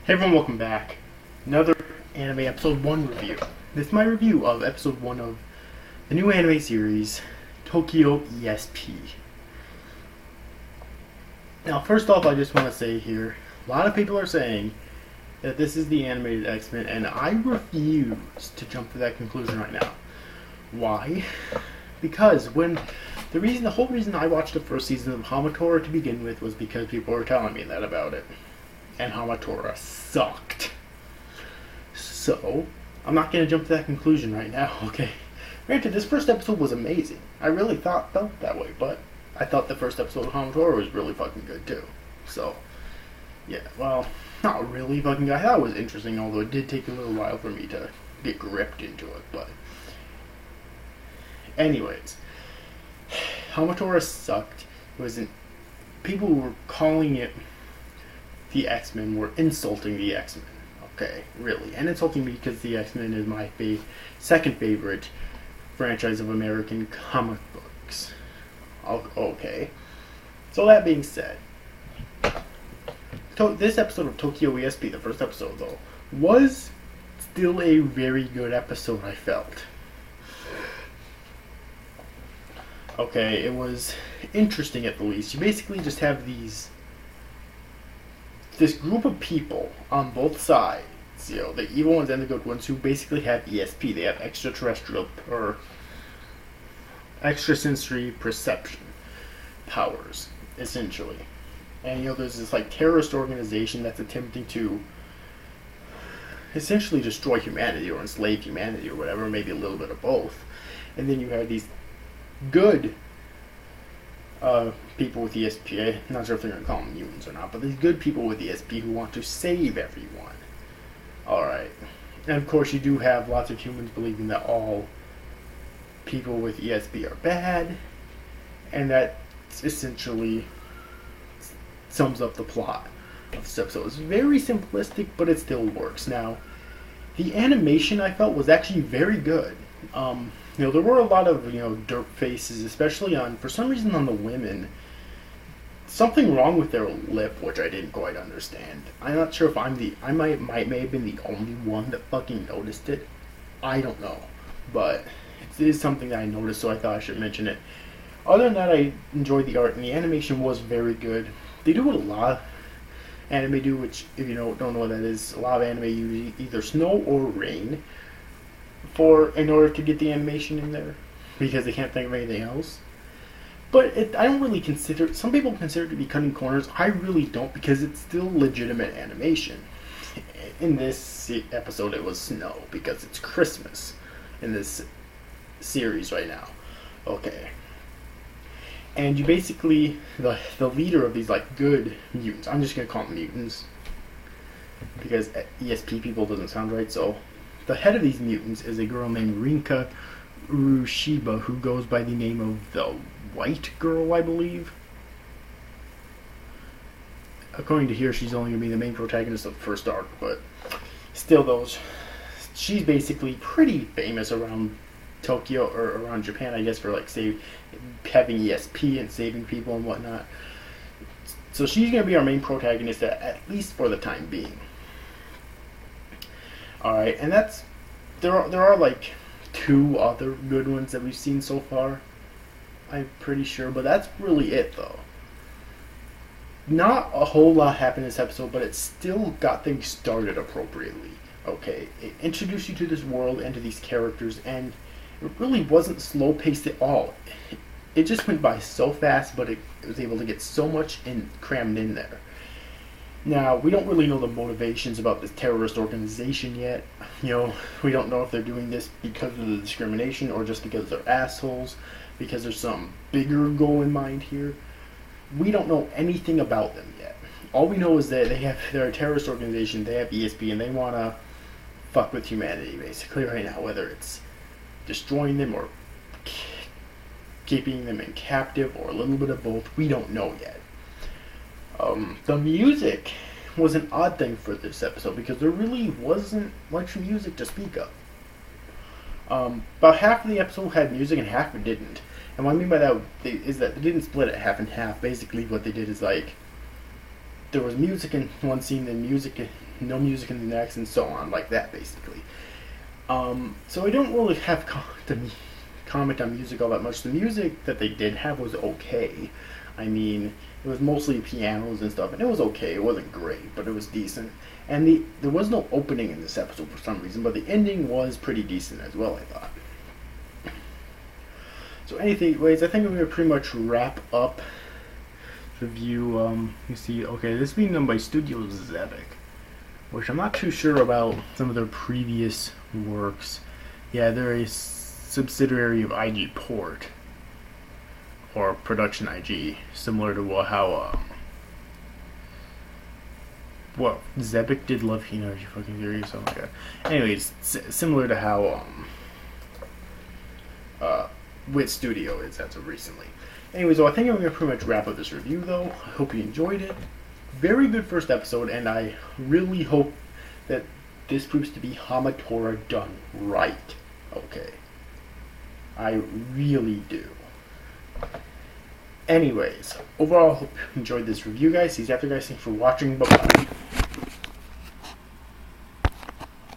Hey everyone, welcome back. Another anime episode 1 review. This is my review of episode 1 of the new anime series, Tokyo ESP. Now, first off, I just want to say here, a lot of people are saying that this is the animated X-Men, and I refuse to jump to that conclusion right now. Why? Because the whole reason I watched the first season of Hamatora to begin with was because people were telling me that about it. And Hamatora sucked. So, I'm not going to jump to that conclusion right now, okay? Granted, this first episode was amazing. I really felt that way, but I thought the first episode of Hamatora was really fucking good too. So, yeah, well, not really fucking good. I thought it was interesting, although it did take a little while for me to get gripped into it, but... Anyways, Hamatora sucked. People were calling it the X-Men were insulting the X-Men. Okay, really. And insulting me because the X-Men is my second favorite franchise of American comic books. Okay. So that being said, this episode of Tokyo ESP, the first episode though, was still a very good episode, I felt. Okay, it was interesting at the least. You basically just have this group of people on both sides, the evil ones and the good ones, who basically have ESP. They have extraterrestrial or extrasensory perception powers, essentially. And there's this terrorist organization that's attempting to essentially destroy humanity or enslave humanity or whatever, maybe a little bit of both. And then you have these good people with ESP. I'm not sure if they're going to call them mutants or not, but these good people with ESP who want to save everyone. Alright. And of course you do have lots of humans believing that all people with ESP are bad, and that essentially sums up the plot of this episode. It's very simplistic, but it still works. Now, the animation I felt was actually very good. There were a lot of, derp faces, especially for some reason on the women. Something wrong with their lip, which I didn't quite understand. I'm not sure if I may have been the only one that fucking noticed it. I don't know. But it is something that I noticed, so I thought I should mention it. Other than that, I enjoyed the art, and the animation was very good. They do what a lot of anime do, which, if you don't know what that is, a lot of anime use either snow or rain in order to get the animation in there, because they can't think of anything else. But I don't really consider, some people consider it to be cutting corners. I really don't, because it's still legitimate animation. In this episode it was snow, because it's Christmas in this series right now. Okay. And you basically, the leader of these good mutants, I'm just going to call them mutants, because ESP people doesn't sound right, so the head of these mutants is a girl named Rinka Urushiba, who goes by the name of the White Girl, I believe. According to here, she's only going to be the main protagonist of the first arc, but still, she's basically pretty famous around Tokyo, or around Japan, I guess, for having ESP and saving people and whatnot. So she's going to be our main protagonist, at least for the time being. Alright, and there are two other good ones that we've seen so far, I'm pretty sure, but that's really it though. Not a whole lot happened in this episode, but it still got things started appropriately. Okay, it introduced you to this world and to these characters, and it really wasn't slow paced at all. It just went by so fast, but it was able to get so much crammed in there. Now, we don't really know the motivations about this terrorist organization yet. We don't know if they're doing this because of the discrimination or just because they're assholes, because there's some bigger goal in mind here. We don't know anything about them yet. All we know is that they're a terrorist organization, they have ESP, and they want to fuck with humanity, basically, right now, whether it's destroying them or keeping them in captive or a little bit of both. We don't know yet. The music was an odd thing for this episode, because there really wasn't much music to speak of. About half of the episode had music and half it didn't. And what I mean by that is that they didn't split it half and half. Basically what they did is there was music in one scene, then music no music in the next, and so on, like that, basically. So I don't really have to comment on music all that much. The music that they did have was okay. I mean, it was mostly pianos and stuff, and it was okay. It wasn't great, but it was decent. And there was no opening in this episode for some reason, but the ending was pretty decent as well, I thought. So anyways, I think I'm going to pretty much wrap up the review. You see, okay, this is being done by Studio Zevic, which I'm not too sure about some of their previous works. Yeah, they're a subsidiary of IG Port, or Production IG, similar to how well, Zebic did Love Hina, are you fucking serious? Oh my god. Anyways, similar to how Wit Studio is as of recently. Anyways, so I think I'm going to pretty much wrap up this review, though. I hope you enjoyed it. Very good first episode, and I really hope that this proves to be Hamatora done right. Okay. I really do. Anyways, overall, I hope you enjoyed this review, guys. See you after, guys. Thanks for watching. Bye-bye.